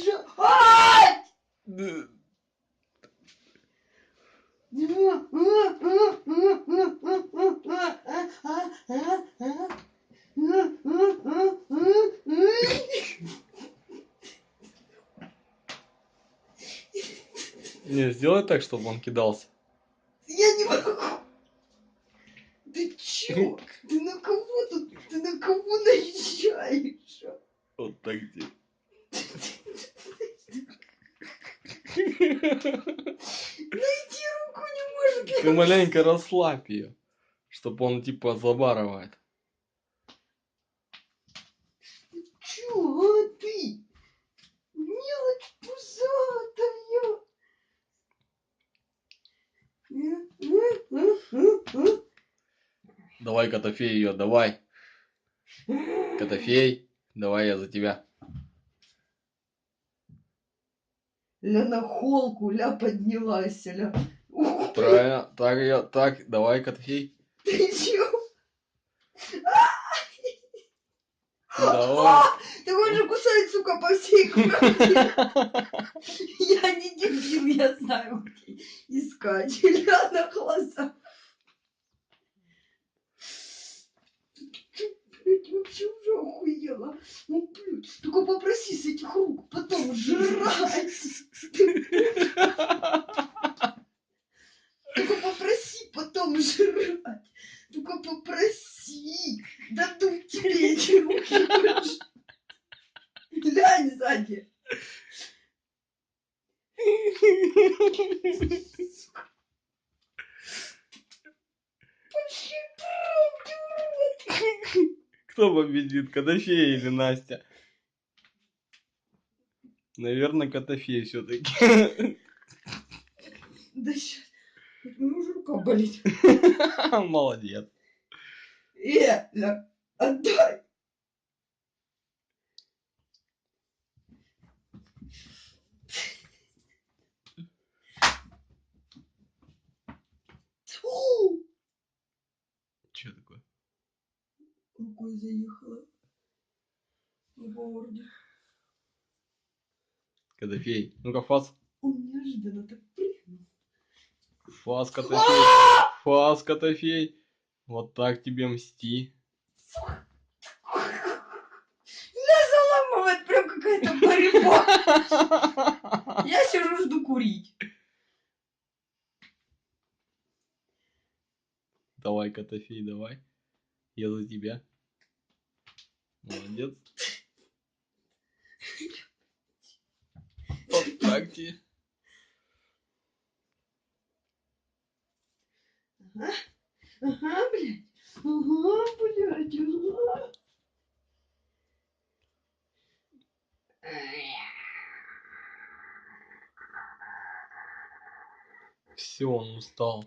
чё? Ай! Не, сделай так, чтобы он кидался. Я не могу. Ты чё? Ты на кого тут? Ты на кого наезжаешь? Вот так где. Найти руку не может. Ты маленько расслабь ее, чтобы он типа забарывает. Чё, а ты? Мелочь пузатая. Давай, Котофей, ее, давай. Котофей, давай я за тебя. Ля на холку, ля поднялась, ля. Правильно, так я, так, давай, Котофей. Ты чё? Давай. Ты можешь кусать, сука, по всей комнате. Я не дебил, я знаю, где искать. Ля на глаза. Блядь, вообще уже охуела. Ну, блядь, только попроси с этих рук потом жрать. Только попроси потом жрать. Только попроси. Дадут тебе эти руки. Глянь сзади. Пошли пробки, урод. Кто победит, Котофей или Настя? Наверное, Котофей все-таки. Да сейчас. У меня уже рука болит. Молодец. Ля, отдай. Тьфу! Че такое? Рукой заехала. В морде. Котофей. Ну-ка, фас. Он неожиданно так прыгнул. Фас, Котофей. Фас, Котофей. Вот так тебе мсти. Ля заламывает прям какая-то борьба. Я сижу, жду курить. Давай, Котофей, давай. Я за тебя. Молодец. Вот так тебе. Ага, блядь. Ага, блядь. Ага. Все, он устал.